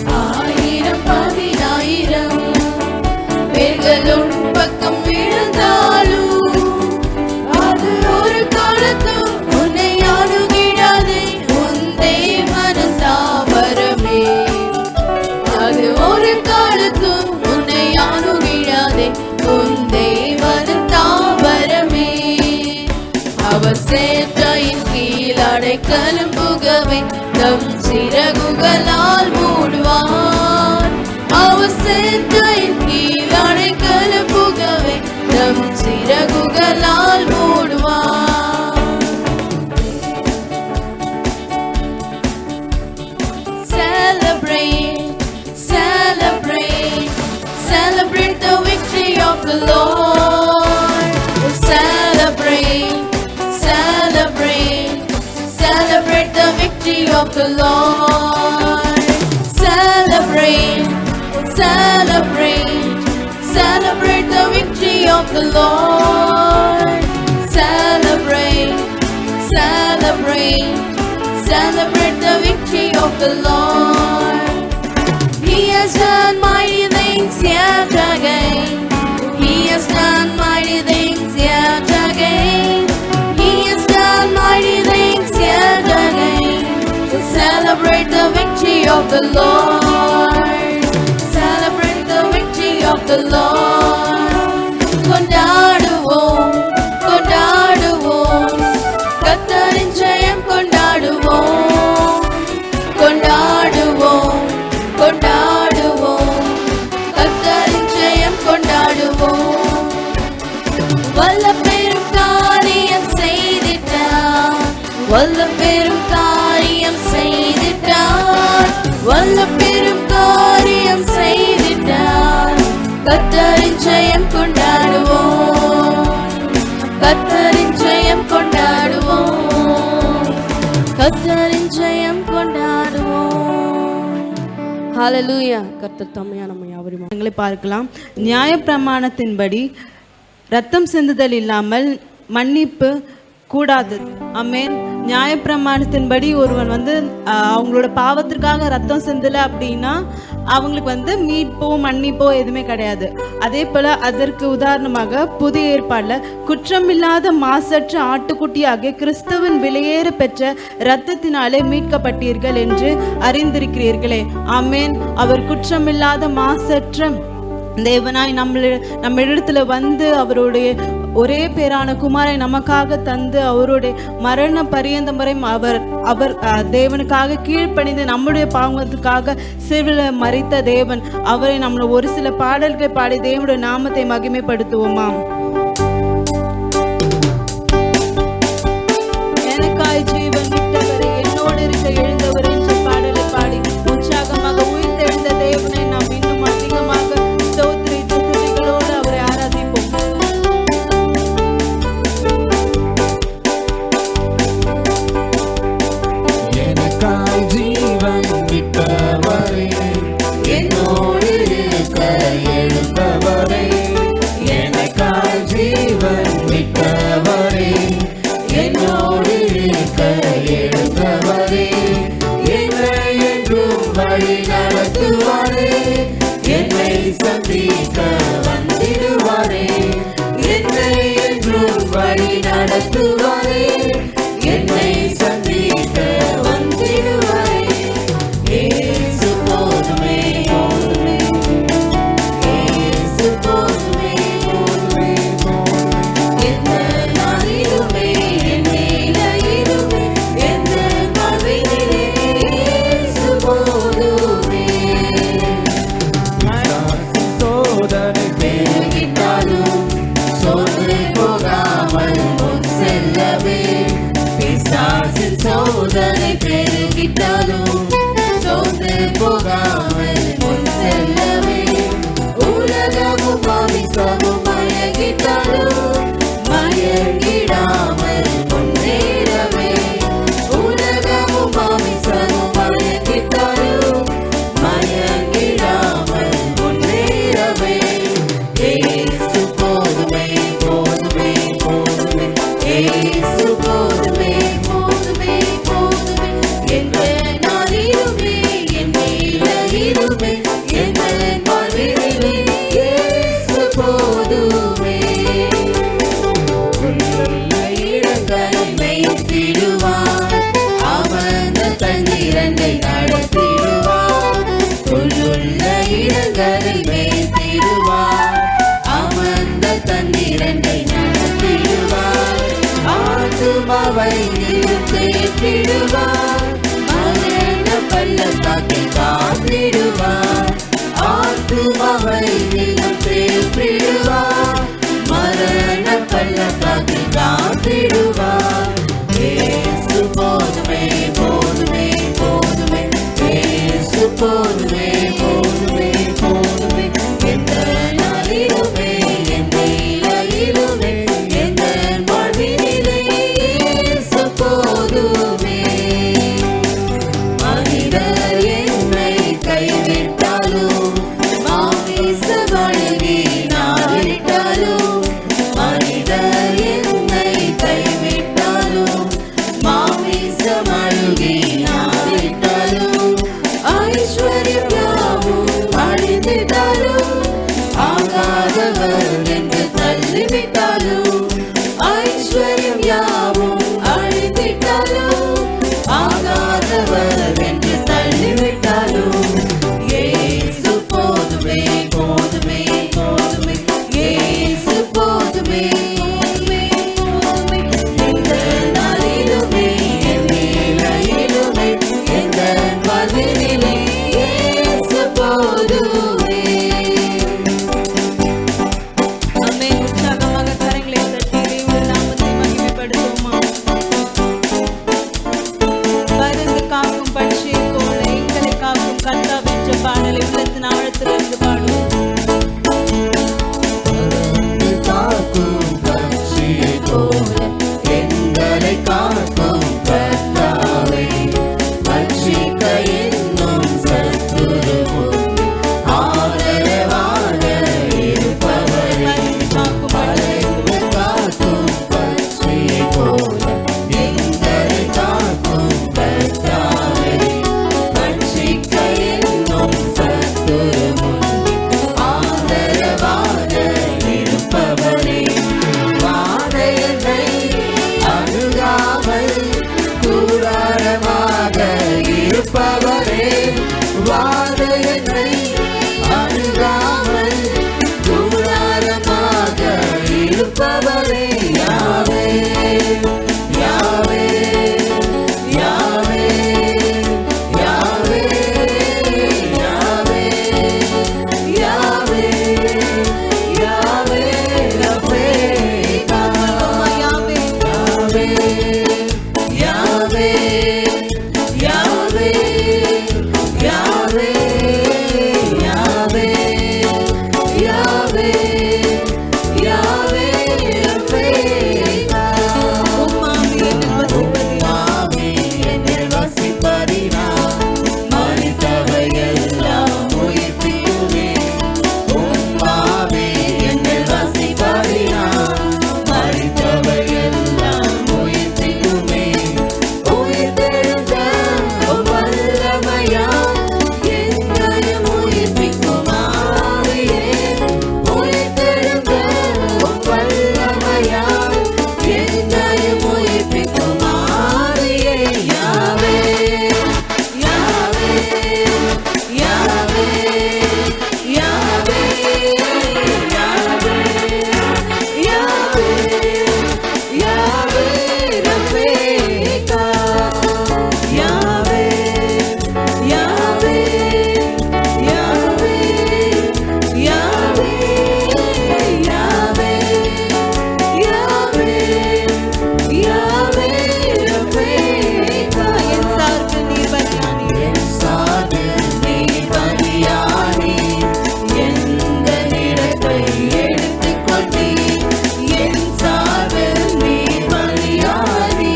1000 பேர்கள் உன் பக்கம் விழுந்தாலும் அது ஒரு காலத்தும் உன்னை அணுகிடாதே உன் தேவனின் தாவரமே அது ஒரு காலத்தும் உன்னை அணுகிடாதே அவர் சேற்றையின் கீழ் அடைக்கலம் புகவே தம் சிறகுகளால் மூடுவார். அவர் சேற்றையின் கீழ் அடைக்கலம் புகவே தம் சிறகுகளால் மூடுவார். Celebrate, celebrate, celebrate the victory of the Lord. Celebrate, celebrate, celebrate the victory of the Lord. Celebrate, celebrate, celebrate the victory of the Lord. Celebrate, celebrate, celebrate the victory of the Lord. He has done mighty things yet again. He has done mighty things yet again. He has done mighty things yet again. So celebrate the victory of the Lord. Celebrate the victory of the Lord. கொண்டாடுவோம், கொண்டாடுவோம், கர்த்தரின் ஜெயம் கொண்டாடுவோம். கொண்டாடுவோம், கொண்டாடுவோம், கர்த்தரின் ஜெயம் கொண்டாடுவோம். வல்ல பெரும் காரியம் செய்திட்டார், வல்ல பெரும் காரியம் செய்திட்டார், வல்ல பெரும் காரியம் செய்திட்டார். கர்த்தரின் ஜெயம் கொண்டாடுவோம், கர்த்தரின் ஜெயம் கொண்டாடுவோம், கர்த்தரின் ஜெயம் கொண்டாடுவோம். ஹalleluya. கர்த்தர் தம்மையா நம்ம யாவரையும் எங்களை பார்க்கலாம். நியாயப்பிரமாணத்தின்படி ரத்தம் சிந்துதல் இல்லாமல் மன்னிப்பு கூடாது. ஆமென். நியாயப்பிரமாணத்தின்படி ஒருவன் அவங்களோட பாவத்திற்காக ரத்தம் சிந்தலை அப்படின்னா அவங்களுக்கு மீட்போ மன்னிப்போ எதுவுமே கிடையாது. அதே போல அதற்கு உதாரணமாக புதிய ஏற்பாட்டில் குற்றமில்லாத மாசற்ற ஆட்டுக்குட்டியாகிய கிறிஸ்துவின் விலையேற பெற்ற இரத்தத்தினாலே மீட்கப்பட்டீர்கள் என்று அறிந்திருக்கிறீர்களே. ஆமென். அவர் குற்றமில்லாத மாசற்ற தேவனாய் நம்ம இடத்துல அவருடைய ஒரே பேரான குமாரை நமக்காக தந்து அவருடைய மரண பரியந்தம் வரை அவர் தேவனுக்காக கீழ்ப்பணிந்து நம்முடைய பாவத்துக்காக சிலுவையில் மரித்த தேவன். அவரை நம்மள ஒரு சில பாடல்களை பாடி தேவனுடைய நாமத்தை மகிமைப்படுத்துவோமா? எனக்காய் ஜீவன் விட்டவரை என்னோடு இருக்க எழுந்தவர் என்ற பாடலை பாடி உற்சாகமாக உயிர்த்தெழுந்த தேவனை நாம் இன்னும் அதிகமாக ஸ்தோத்திரித்து துதிகளோடு அவரை ஆராதிப்போம். எனக்காய் ஜீவன் விட்டவரே என்னோடு இருக்க எழுந்தவரே. எனக்காய் ஜீவன் விட்டவரே என்னோடு இருக்க எழுந்தவரே. என்னை என்றும் வழி நடத்துவாரே, என்னை சந்திக்க வந்திடுவாரே. என்னை என்றும் வழி நடத்துவாரே, என்னை சந்திக்க வந்திடுவாரே. இயேசு போதுமே, இயேசு போதுமே, எந்த நாளிலுமே என்னிலையிலுமே எந்த வாழ்வினிலே இயேசு போதுமே. சோதனை பெருகிட்டாலும் சோதனை போகாமல் முன் செல்லவே. பிசாசின் சோதனை பெருகிட்டாலும் சோதனை போகாமல் முன் செல்லவே. உலகமும் மாமிசமும் மயங்கிட்டாலும் மயங்கிடாமல் முன்னேறவே. உலகமும் மாமிசமும் மயங்கிட்டாலும் மயங்கிடாமல் முன்னேறவே. காத்திடுவார், மரண பள்ளத்தாக்கில் காத்திடுவார், ஆத்துமாவை தினம் தேற்றிடுவார், மரண பள்ளத்தாக்கில் காத்திடுவார். இயேசு போதுமே போதுமே போதுமே, இயேசு போதுமே போதுமே போதுமே, எந்த நாளிலுமே எந்த நிலையிலுமே எந்த வாழ்வினிலே இயேசு போதுமே. மனிதர் என்னை கைவிட்டாலும், மாமிச வழியை நாடிட்டாலும், மனிதர் என்னை கைவிட்டாலும், மாமிச வழியை நாடிட்டாலும், ஐஸ்வர்யம் யாவும் அழிந்திட்டாலும், ஆகாதவர் என்று தள்ளிவிட்டாலும், ஐஸ்வர்யம் யாவும் அழிந்திட்டாலும், ஆகாதவர் என்று தள்ளிவிட்டாலும், இயேசு போதுமே போதுமே போதுமே, இயேசு போதுமே போதுமே போதுமே, எந்த நாளிலுமே என் நிலையிலுமே எந்த வாழ்வினிலே இயேசு போதுமே. அம்மே, உற்சாகமாக கரங்களை தட்டி தேவனுடைய நாமத்தை மகிமைப்படுத்துவோமா? பருந்து காக்கும் பட்சியை போல எங்களை காக்கும் கர்த்தா என்ற பாடலை உள்ளத்தின் ஆழத்திலிருந்து பாடுவோம். காக்கும் பட்சியை போல எங்களை காக்கும் கர்த்தாவே, பட்சிக்க என்னும் சத்துரு முன்னே ஆதரவாக இருப்பவரே, பருந்து காக்கும் பறந்து காக்கும் பட்சியை போல எங்களை காக்கும் கர்த்தாவே, பட்சிக்க என்னும் சத்துரு முன்னே ஆதரவாக இருப்பவரே, வாதையனை அணுகாமல் கூடாரமாக இருப்பவரே, வாதையனை அணுகாமல் கூடாரமாக இருப்பவரே, யாவே யாவே யாவே யாவே யாவே யாவே யாவே ரஃபேகா, யாவே யாவே யாவே யாவே யாவே யாவே யாவே யாவே ரஃபேகா. உம்மாவே ஆவி என்னில் வசிப்பதினால் மரித்தவையெல்லாம் உயிர்ப்பிக்குமே, உம்மாவே என்னில் வசிப்பதினால் மரித்தவையெல்லாம் உயிர்ப்பிக்குமே, உயிர்த்தெழுந்த உம் வல்லமையால் என்னையும் உயிர்ப்பிக்கும் ஆவியே, உயிர்த்தெழுந்த உம் வல்லமையால் என்னையும் உயிர்ப்பிக்கும் ஆவியே, யாவே யாவே யாவே யாவே யாவே யாவே யாவே ரஃபேகா, யாவே யாவே யாவே யாவே யாவே யாவே யாவே ரஃபேகா. என் சார்பு நீர் பலியானி, என் சார்பில் நீர் பலியானி, எந்த நிலத்தை எடுத்துக் கொண்டீர், என் சார்பில் நீர் பலியானி,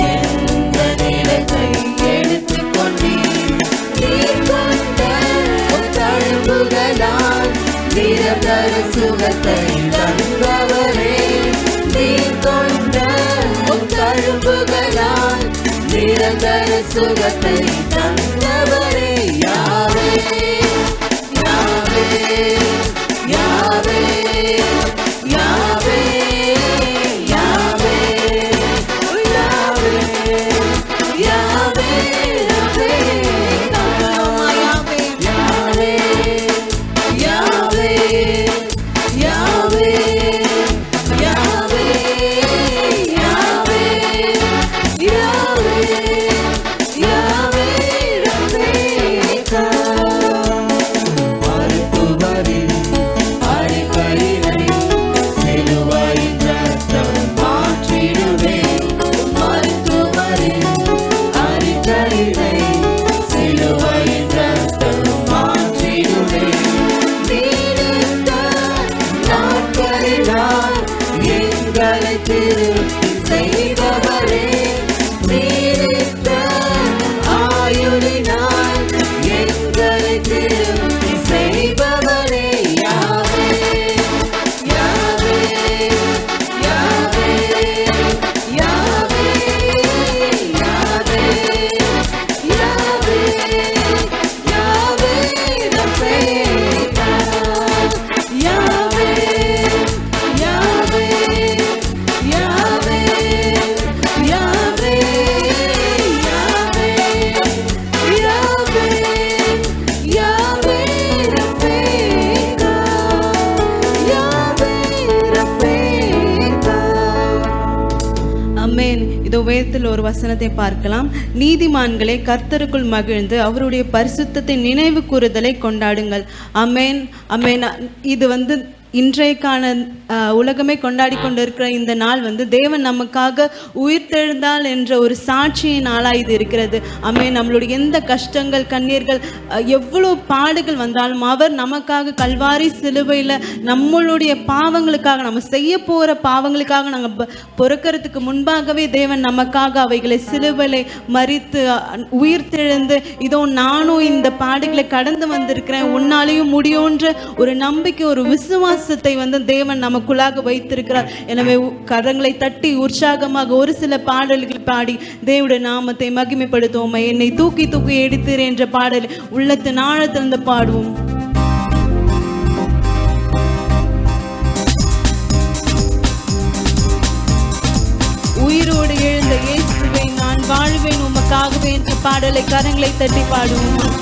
எந்த நிலத்தை எடுத்துக் கொண்டீர், நீர் கொண்ட உம் தழும்புகளால் நிரந்தர சுகத்தை தந்தவரே, நீர் கொண்ட உம் தழும்புகளால் நிரந்தர சுகத்தை தந்தவரே, யாவே யாவே யாவே யாவே யாவே யாவே யாவே ரஃபேகா, யாவே யாவே யாவே யாவே யாவே யாவே யாவே இதோ வேதத்தில் ஒரு வசனத்தை பார்க்கலாம். நீதிமான்களே கர்த்தருக்குள் மகிழ்ந்து அவருடைய பரிசுத்தத்தை நினைவு கூறுதலை கொண்டாடுங்கள். அமேன் அமேன். இது இன்றைக்கான உலகமே கொண்டாடி கொண்டிருக்கிற இந்த நாள் தேவன் நமக்காக உயிர்த்தெழுந்தால் என்ற ஒரு சாட்சியின் நாளாக இது இருக்கிறது. நம்மளுடைய எந்த கஷ்டங்கள் கண்ணீர்கள் எவ்வளோ பாடுகள் வந்தாலும் அவர் நமக்காக கல்வாரி சிலுவையில் நம்மளுடைய பாவங்களுக்காக நம்ம செய்ய போகிற பாவங்களுக்காக நாங்கள் பொறுக்கிறதுக்கு முன்பாகவே தேவன் நமக்காக அவைகளை சிலுவையில் மரித்து உயிர்த்தெழுந்து இதோ நானும் இந்த பாடுகளை கடந்து வந்திருக்கிறேன், உன்னாலேயும் முடியுன்ற ஒரு நம்பிக்கை ஒரு விசுவாசத்தை தேவன் நமக்குள்ளாக வைத்திருக்கிறார். எனவே கரங்களை தட்டி உற்சாகமாக ஒரு சில பாடல்கள் பாடி தேவனுடைய நாமத்தை மகிமைப்படுத்துவோம். என்னை தூக்கி தூக்கி எடுத்தீர் என்ற பாடல் உள்ளத்தின் ஆழத்திலிருந்து பாடுவோம். உயிரோடு எழுந்த இயேசுவே நான் வாழ்வேன் உமக்காகவே என்ற பாடலை கரங்களை தட்டி பாடுவோம்.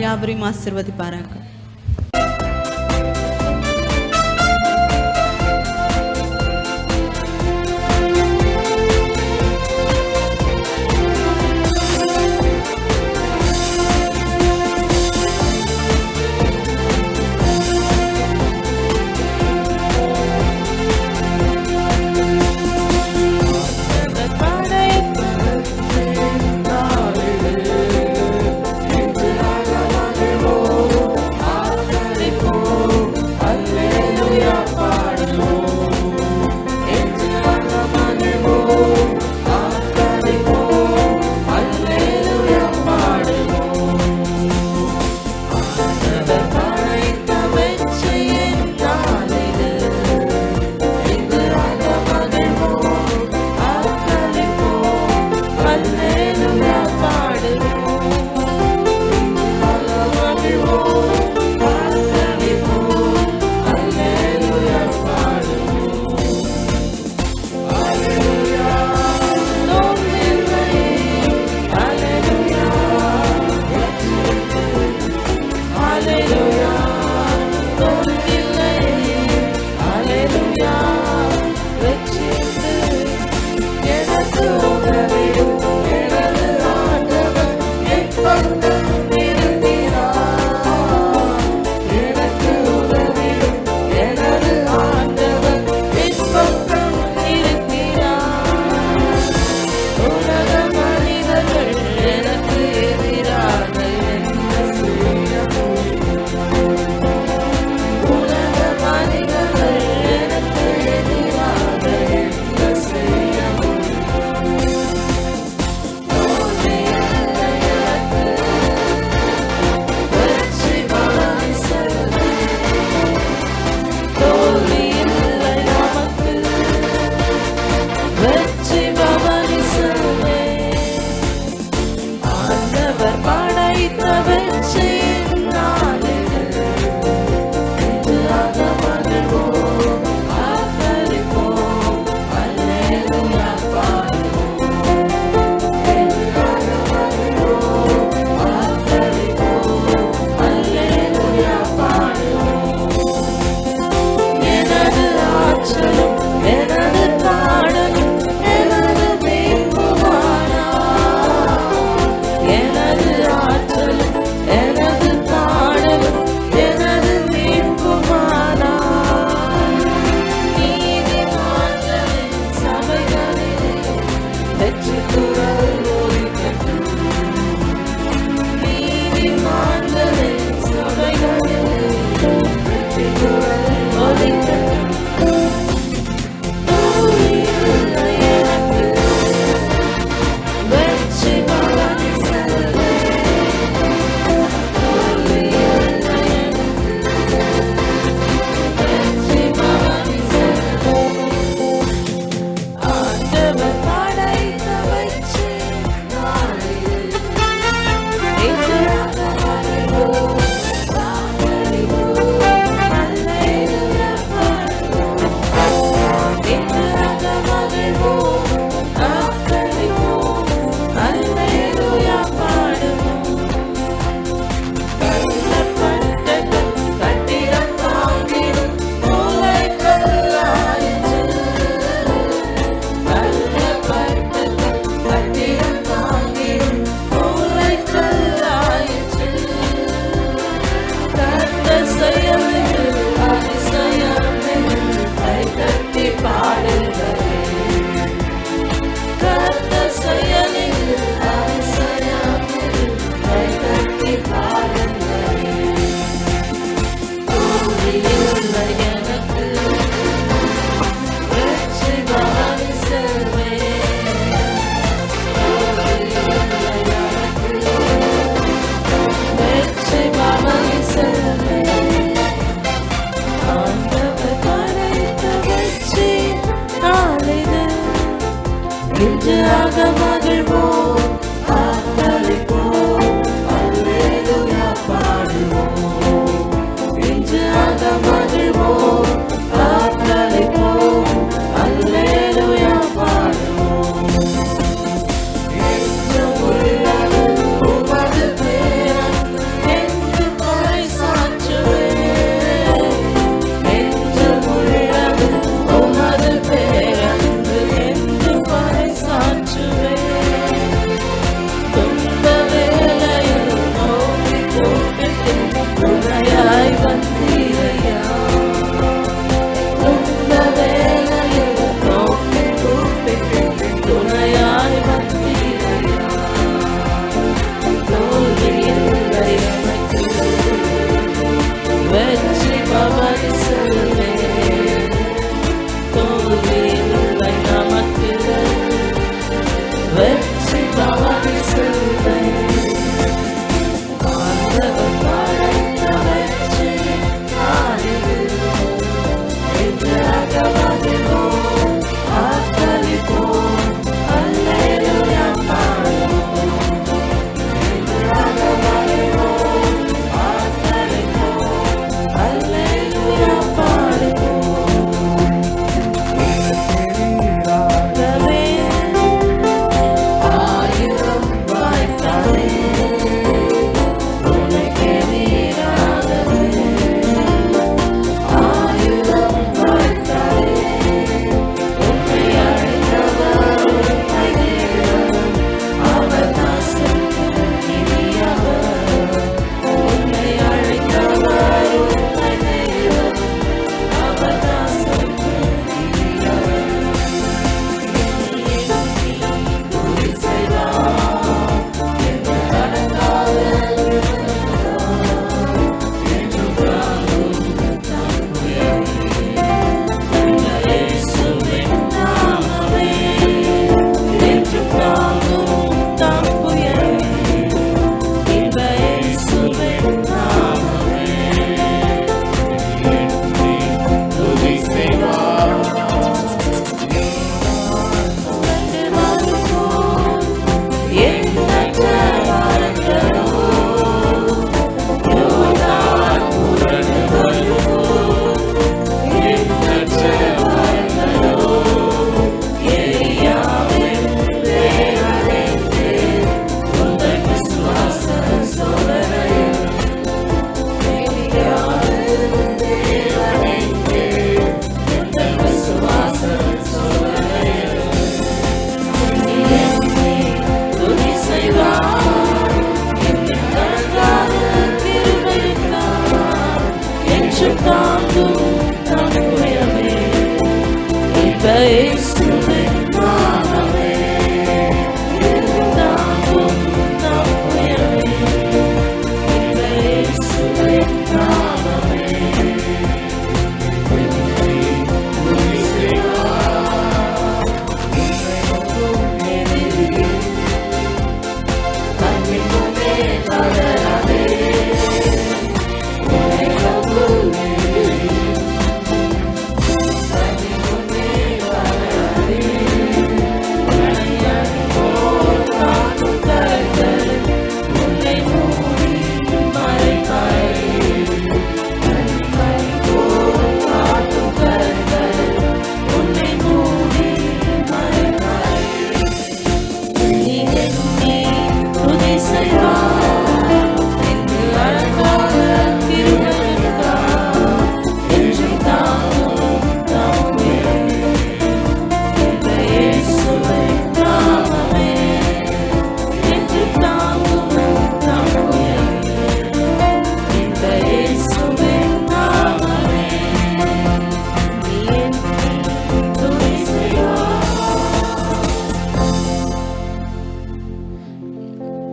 யாவரையும் ஆசீர்வதிப்பாராக.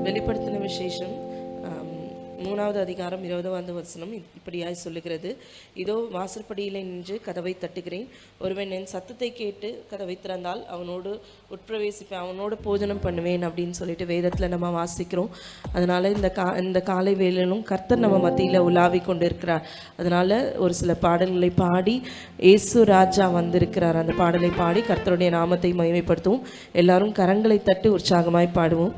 வெளிப்படுத்தின விசேஷம் 3வது அதிகாரம் 20வது வசனம் இப்படியாய் சொல்லுகிறது, இதோ வாசற்படியில் நின்று கதவை தட்டுகிறேன், ஒருவன் என் சத்தத்தை கேட்டு கதவை திறந்தால் அவனோடு உட்பிரவேசிப்பேன், அவனோடு போஜனம் பண்ணுவேன் அப்படின்னு சொல்லிட்டு வேதத்தில் நம்ம வாசிக்கிறோம். அதனால் இந்த காலை வேளையிலும் கர்த்தர் நம்ம மத்தியில் உலாவி கொண்டு இருக்கிறார். அதனால் ஒரு சில பாடல்களை பாடி இயேசு ராஜா வந்திருக்கிறார், அந்த பாடலை பாடி கர்த்தருடைய நாமத்தை மகிமைப்படுத்துவோம். எல்லாரும் கரங்களை தட்டி உற்சாகமாய் பாடுவோம்.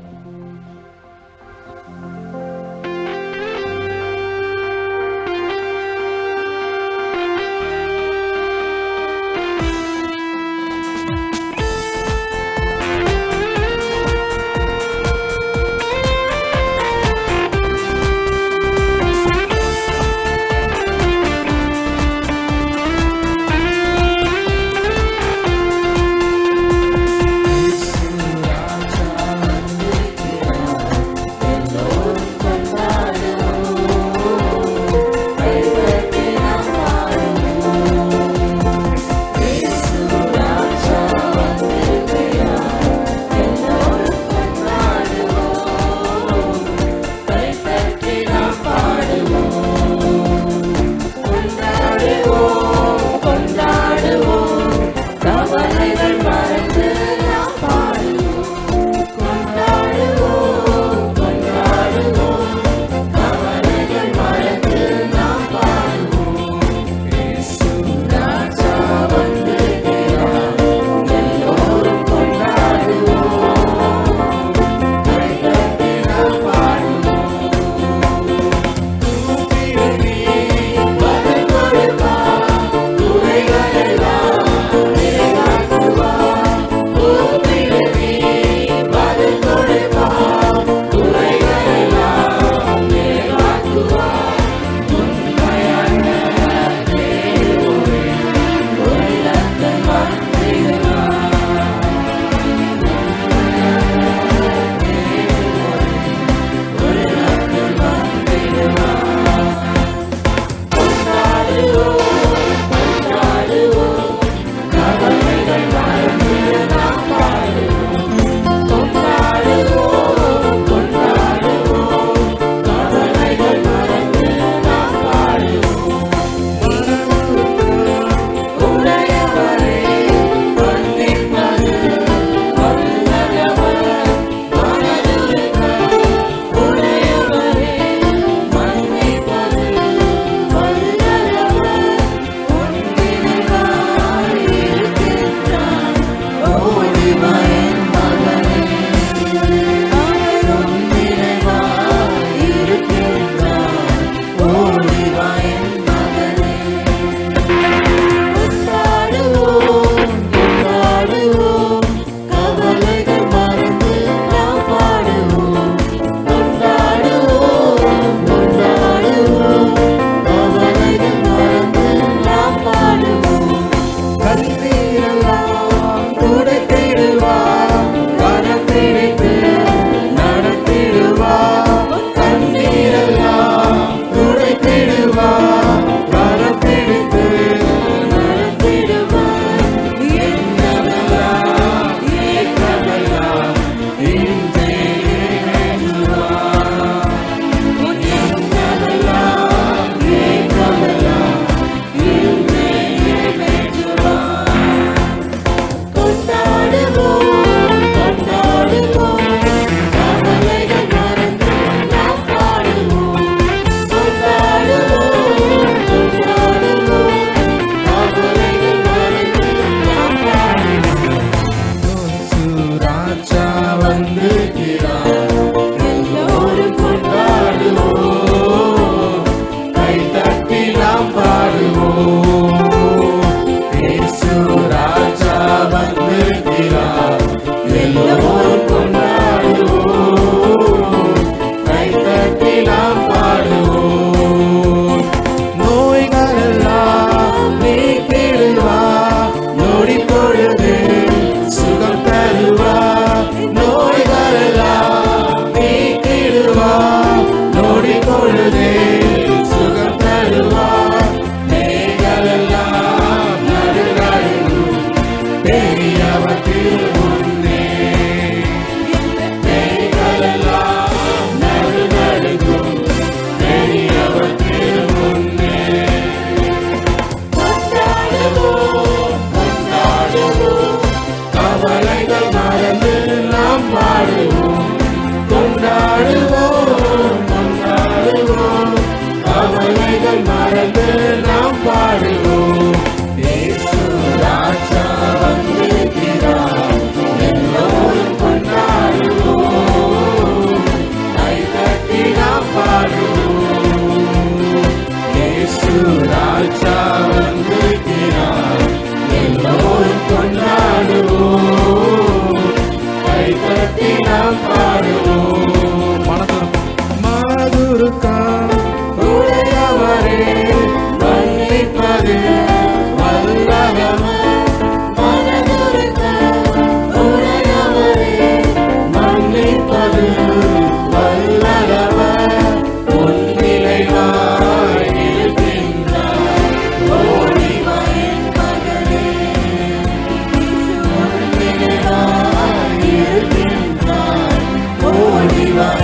செய்வார்.